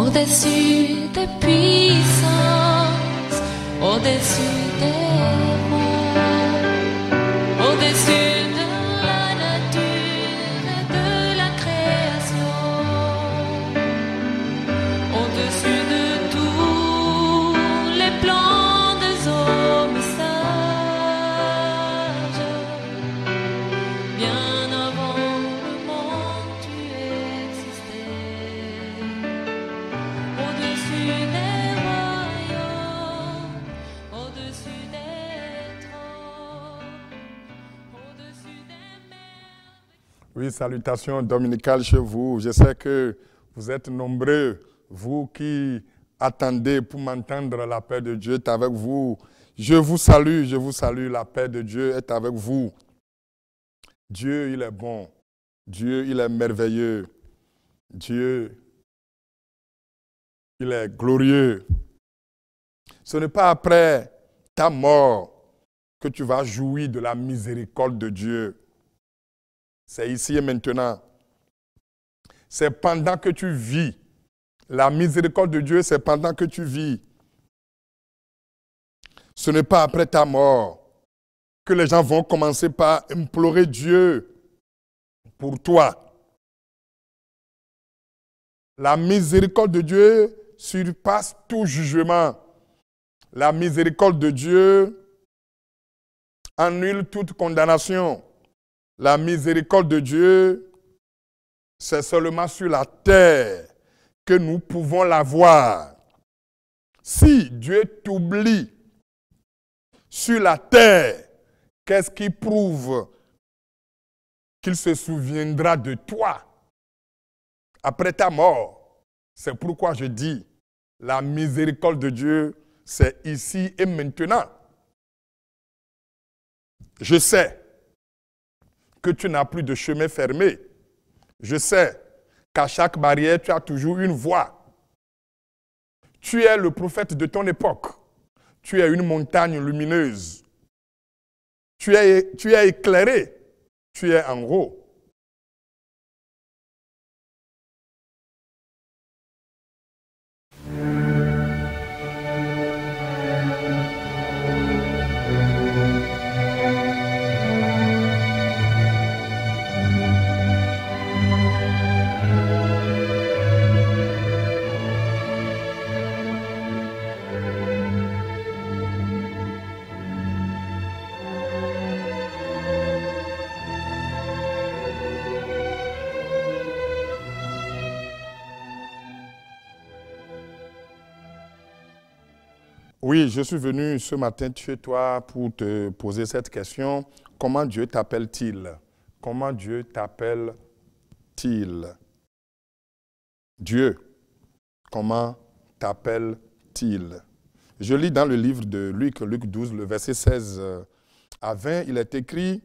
Au-dessus des puissances, au-dessus des rois, au-dessus de la nature et de la création, au-dessus de tous les plans des hommes sages, bien avant le monde tu existais. Au-dessus des royaumes, au-dessus des trônes, au-dessus des mers. Oui, salutations dominicales chez vous. Je sais que vous êtes nombreux, vous qui attendez pour m'entendre. La paix de Dieu est avec vous. Je vous salue, la paix de Dieu est avec vous. Dieu, il est bon. Dieu, il est merveilleux. Dieu, il est glorieux. Ce n'est pas après ta mort que tu vas jouir de la miséricorde de Dieu. C'est ici et maintenant. C'est pendant que tu vis. La miséricorde de Dieu, c'est pendant que tu vis. Ce n'est pas après ta mort que les gens vont commencer par implorer Dieu pour toi. La miséricorde de Dieu surpasse tout jugement. La miséricorde de Dieu annule toute condamnation. La miséricorde de Dieu, c'est seulement sur la terre que nous pouvons la voir. Si Dieu t'oublie sur la terre, qu'est-ce qui prouve qu'il se souviendra de toi après ta mort? C'est pourquoi je dis, la miséricorde de Dieu, c'est ici et maintenant. Je sais que tu n'as plus de chemin fermé. Je sais qu'à chaque barrière, tu as toujours une voie. Tu es le prophète de ton époque. Tu es une montagne lumineuse. Tu es éclairé. Tu es en haut. Oui, je suis venu ce matin chez toi pour te poser cette question. Comment Dieu t'appelle-t-il? Comment Dieu t'appelle-t-il? Dieu, comment t'appelle-t-il? Je lis dans le livre de Luc, Luc 12, le verset 16 à 20, il est écrit,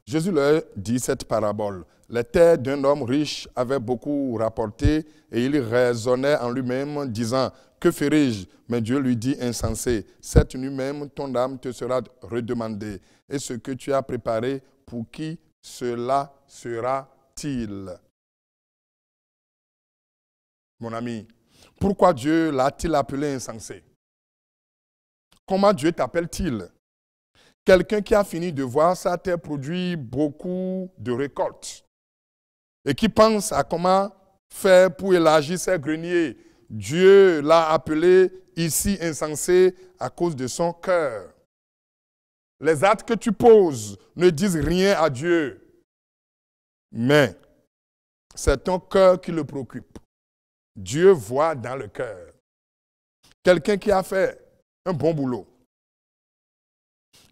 Jésus leur dit cette parabole. Les terres d'un homme riche avaient beaucoup rapporté et il raisonnait en lui-même, disant, que ferai-je? Mais Dieu lui dit, insensé, cette nuit même, ton âme te sera redemandée. Et ce que tu as préparé, pour qui cela sera-t-il? Mon ami, pourquoi Dieu l'a-t-il appelé insensé? Comment Dieu t'appelle-t-il? Quelqu'un qui a fini de voir sa terre produire beaucoup de récoltes et qui pense à comment faire pour élargir ses greniers. Dieu l'a appelé ici insensé à cause de son cœur. Les actes que tu poses ne disent rien à Dieu, mais c'est ton cœur qui le préoccupe. Dieu voit dans le cœur. Quelqu'un qui a fait un bon boulot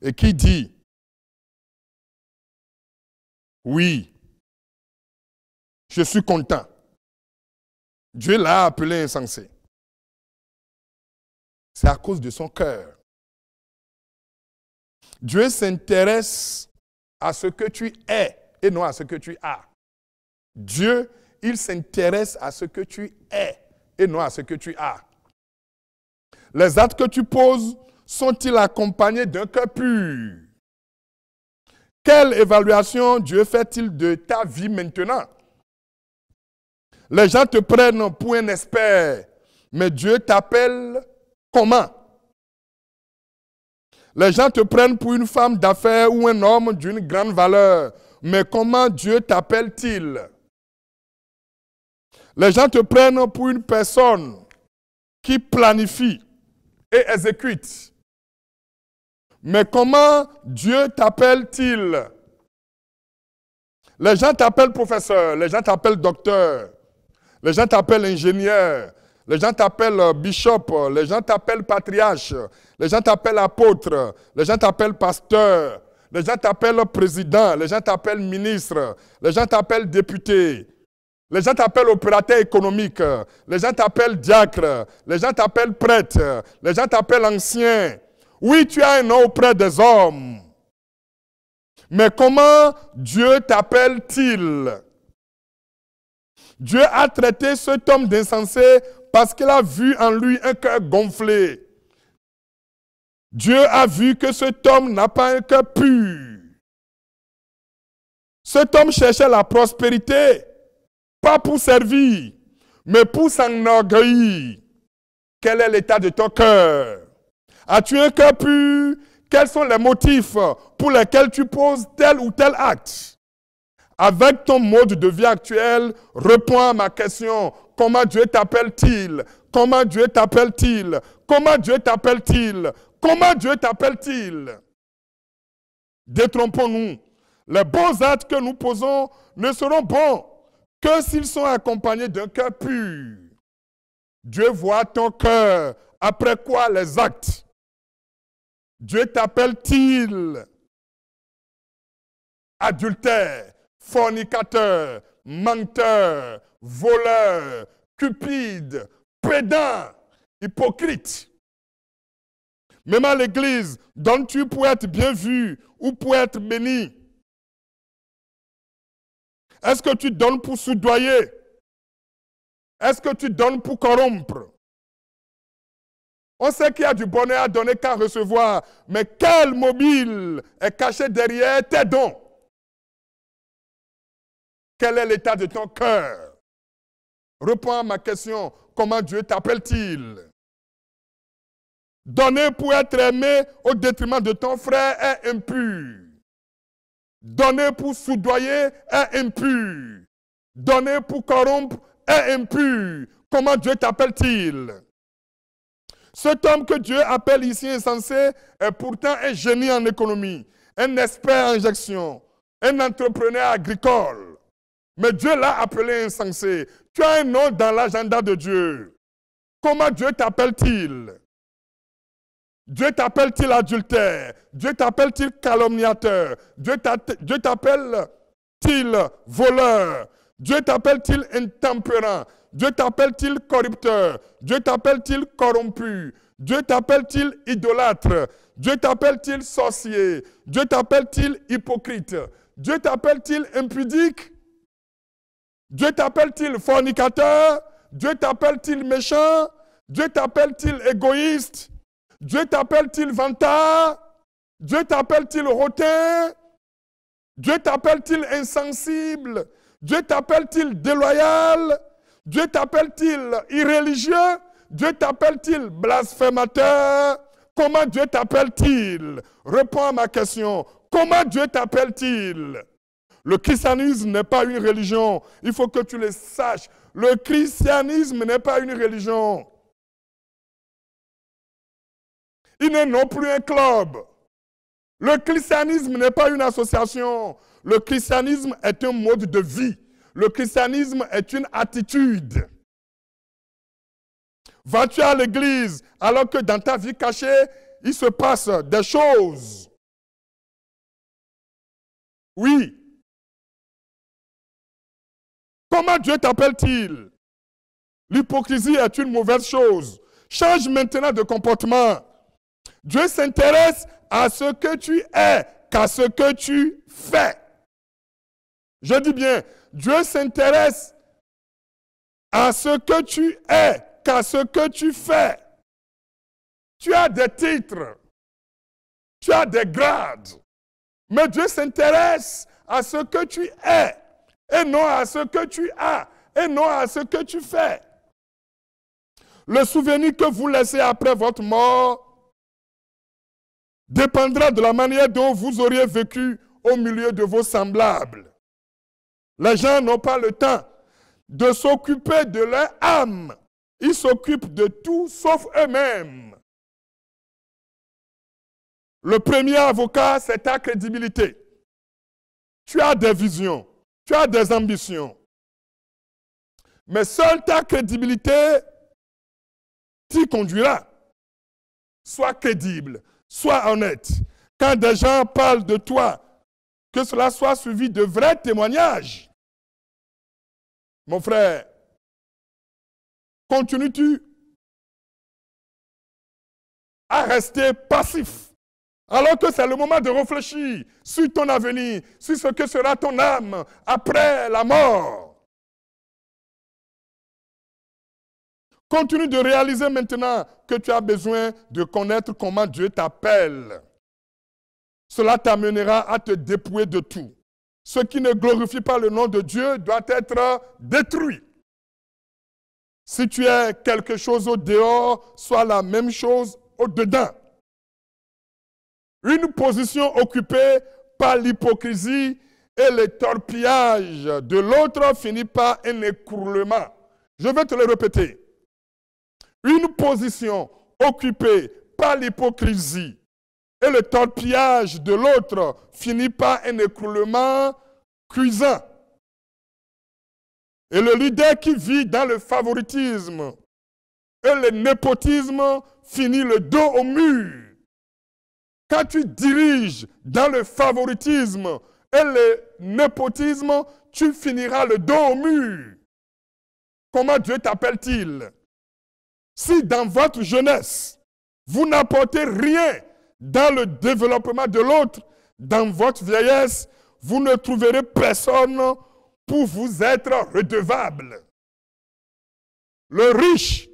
et qui dit, oui, je suis content. Dieu l'a appelé insensé. C'est à cause de son cœur. Dieu s'intéresse à ce que tu es et non à ce que tu as. Dieu, il s'intéresse à ce que tu es et non à ce que tu as. Les actes que tu poses sont-ils accompagnés d'un cœur pur? Quelle évaluation Dieu fait-il de ta vie maintenant? Les gens te prennent pour un expert, mais Dieu t'appelle comment? Les gens te prennent pour une femme d'affaires ou un homme d'une grande valeur, mais comment Dieu t'appelle-t-il? Les gens te prennent pour une personne qui planifie et exécute. Mais comment Dieu t'appelle-t-il? Les gens t'appellent professeur, les gens t'appellent docteur, les gens t'appellent ingénieur, les gens t'appellent bishop, les gens t'appellent patriarche, les gens t'appellent apôtre, les gens t'appellent pasteur, les gens t'appellent président, les gens t'appellent ministre, les gens t'appellent député, les gens t'appellent opérateur économique, les gens t'appellent diacre, les gens t'appellent prêtre, les gens t'appellent ancien. Oui, tu as un nom auprès des hommes. Mais comment Dieu t'appelle-t-il? Dieu a traité cet homme d'insensé parce qu'il a vu en lui un cœur gonflé. Dieu a vu que cet homme n'a pas un cœur pur. Cet homme cherchait la prospérité, pas pour servir, mais pour s'enorgueillir. Quel est l'état de ton cœur? As-tu un cœur pur? Quels sont les motifs pour lesquels tu poses tel ou tel acte? Avec ton mode de vie actuel, réponds à ma question. Comment Dieu t'appelle-t-il? Comment Dieu t'appelle-t-il? Comment Dieu t'appelle-t-il? Comment Dieu t'appelle-t-il? Détrompons-nous. Les bons actes que nous posons ne seront bons que s'ils sont accompagnés d'un cœur pur. Dieu voit ton cœur. Après quoi les actes? Dieu t'appelle-t-il? Adultère, fornicateur, menteur, voleur, cupide, pédant, hypocrite. Même à l'église, donnes-tu pour être bien vu ou pour être béni? Est-ce que tu donnes pour soudoyer? Est-ce que tu donnes pour corrompre? On sait qu'il y a du bonheur à donner qu'à recevoir, mais quel mobile est caché derrière tes dons? Quel est l'état de ton cœur? Réponds à ma question. Comment Dieu t'appelle-t-il? Donner pour être aimé au détriment de ton frère est impur. Donner pour soudoyer est impur. Donner pour corrompre est impur. Comment Dieu t'appelle-t-il? Cet homme que Dieu appelle ici insensé est pourtant un génie en économie, un expert en gestion, un entrepreneur agricole. Mais Dieu l'a appelé insensé. Tu as un nom dans l'agenda de Dieu. Comment Dieu t'appelle-t-il? Dieu t'appelle-t-il adultère? Dieu t'appelle-t-il calomniateur? Dieu t'appelle-t-il voleur? Dieu t'appelle-t-il intempérant? Dieu t'appelle-t-il corrupteur? Dieu t'appelle-t-il corrompu? Dieu t'appelle-t-il idolâtre? Dieu t'appelle-t-il sorcier? Dieu t'appelle-t-il hypocrite? Dieu t'appelle-t-il impudique? Dieu t'appelle-t-il fornicateur? Dieu t'appelle-t-il méchant? Dieu t'appelle-t-il égoïste? Dieu t'appelle-t-il vantard? Dieu t'appelle-t-il hautain? Dieu t'appelle-t-il insensible? Dieu t'appelle-t-il déloyal? Dieu t'appelle-t-il irréligieux? Dieu t'appelle-t-il blasphémateur? Comment Dieu t'appelle-t-il? Réponds à ma question. Comment Dieu t'appelle-t-il? Le christianisme n'est pas une religion. Il faut que tu le saches. Le christianisme n'est pas une religion. Il n'est non plus un club. Le christianisme n'est pas une association. Le christianisme est un mode de vie. Le christianisme est une attitude. Vas-tu à l'église alors que dans ta vie cachée, il se passe des choses? Oui. Comment Dieu t'appelle-t-il? L'hypocrisie est une mauvaise chose. Change maintenant de comportement. Dieu s'intéresse à ce que tu es qu'à ce que tu fais. Je dis bien, Dieu s'intéresse à ce que tu es qu'à ce que tu fais. Tu as des titres, tu as des grades, mais Dieu s'intéresse à ce que tu es et non à ce que tu as. et non à ce que tu fais. Le souvenir que vous laissez après votre mort dépendra de la manière dont vous auriez vécu au milieu de vos semblables. Les gens n'ont pas le temps de s'occuper de leur âme. Ils s'occupent de tout sauf eux-mêmes. Le premier avocat, c'est ta crédibilité. Tu as des visions, tu as des ambitions. Mais seule ta crédibilité t'y conduira. Sois crédible, sois honnête. Quand des gens parlent de toi, que cela soit suivi de vrais témoignages. Mon frère, continues-tu à rester passif alors que c'est le moment de réfléchir sur ton avenir, sur ce que sera ton âme après la mort? Continue de réaliser maintenant que tu as besoin de connaître comment Dieu t'appelle. Cela t'amènera à te dépouiller de tout. Ce qui ne glorifie pas le nom de Dieu doit être détruit. Si tu es quelque chose au dehors, sois la même chose au dedans. Une position occupée par l'hypocrisie et le torpillage de l'autre finit par un écroulement. Je vais te le répéter. Une position occupée par l'hypocrisie et le torpillage de l'autre finit par un écroulement cuisant. Et le leader qui vit dans le favoritisme et le népotisme finit le dos au mur. Quand tu diriges dans le favoritisme et le népotisme, tu finiras le dos au mur. Comment Dieu t'appelle-t-il? Si dans votre jeunesse, vous n'apportez rien dans le développement de l'autre, dans votre vieillesse, vous ne trouverez personne pour vous être redevable. Le riche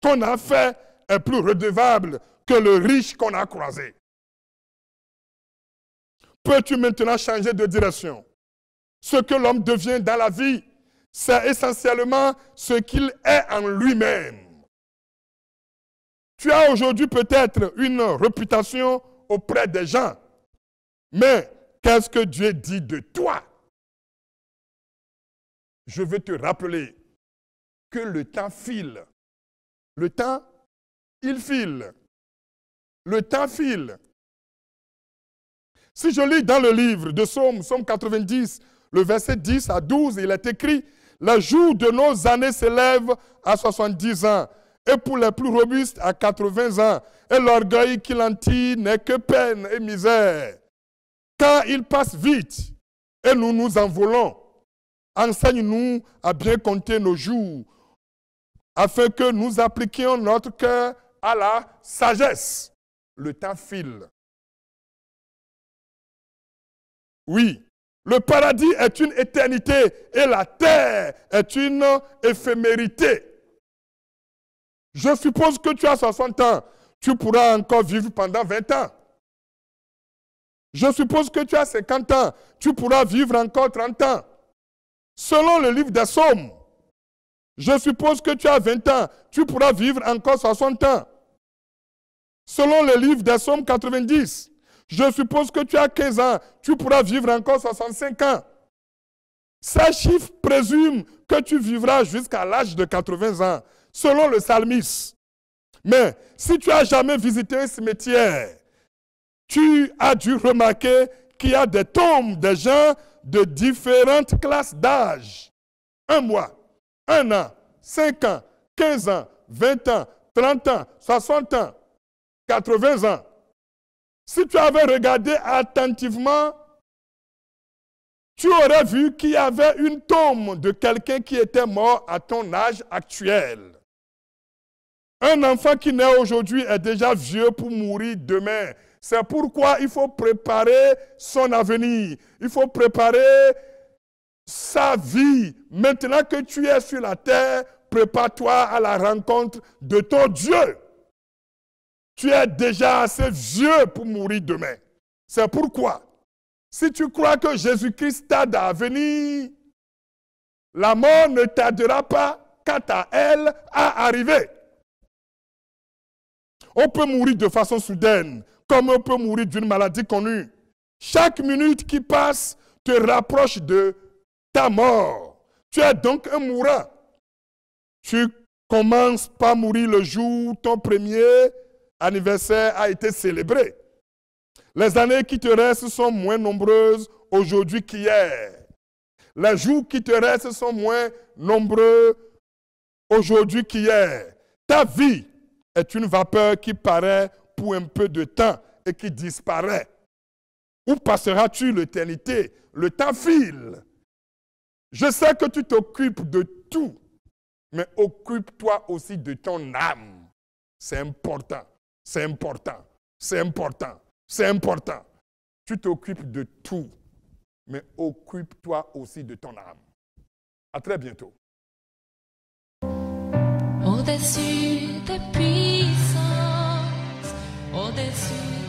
qu'on a fait est plus redevable que le riche qu'on a croisé. Peux-tu maintenant changer de direction? Ce que l'homme devient dans la vie, c'est essentiellement ce qu'il est en lui-même. Tu as aujourd'hui peut-être une réputation auprès des gens, mais qu'est-ce que Dieu dit de toi? Je veux te rappeler que le temps file. Le temps, il file. Le temps file. Si je lis dans le livre de Psaume 90, le verset 10 à 12, il est écrit « Le jour de nos années s'élève à 70 ans, et pour les plus robustes à 80 ans, et l'orgueil qui l'entire n'est que peine et misère. Car il passe vite, et nous nous envolons. Enseigne-nous à bien compter nos jours, afin que nous appliquions notre cœur à la sagesse. » Le temps file. Oui, le paradis est une éternité et la terre est une éphémérité. Je suppose que tu as 60 ans, tu pourras encore vivre pendant 20 ans. Je suppose que tu as 50 ans, tu pourras vivre encore 30 ans. Selon le livre des Psaumes, je suppose que tu as 20 ans, tu pourras vivre encore 60 ans. Selon le livre des Psaumes 90, je suppose que tu as 15 ans, tu pourras vivre encore 65 ans. Ces chiffres présument que tu vivras jusqu'à l'âge de 80 ans, selon le psalmiste. Mais si tu n'as jamais visité un cimetière, tu as dû remarquer qu'il y a des tombes des gens de différentes classes d'âge. 1 mois, 1 an, 5 ans, 15 ans, 20 ans, 30 ans, 60 ans, 80 ans. Si tu avais regardé attentivement, tu aurais vu qu'il y avait une tombe de quelqu'un qui était mort à ton âge actuel. Un enfant qui naît aujourd'hui est déjà vieux pour mourir demain. C'est pourquoi il faut préparer son avenir. Il faut préparer sa vie. Maintenant que tu es sur la terre, prépare-toi à la rencontre de ton Dieu. Tu es déjà assez vieux pour mourir demain. C'est pourquoi, si tu crois que Jésus-Christ t'aide à venir, La mort ne tardera pas quant à elle à arriver. On peut mourir de façon soudaine, comme on peut mourir d'une maladie connue. Chaque minute qui passe te rapproche de ta mort. Tu es donc un mourant. Tu commences par mourir le jour où ton premier anniversaire a été célébré. Les années qui te restent sont moins nombreuses aujourd'hui qu'hier. Les jours qui te restent sont moins nombreux aujourd'hui qu'hier. Ta vie est une vapeur qui paraît pour un peu de temps et qui disparaît. Où passeras-tu l'éternité? Le temps file. Je sais que tu t'occupes de tout, mais occupe-toi aussi de ton âme. C'est important, c'est important, c'est important, c'est important. Tu t'occupes de tout, mais occupe-toi aussi de ton âme. À très bientôt. Au-dessus des puissances, au-dessus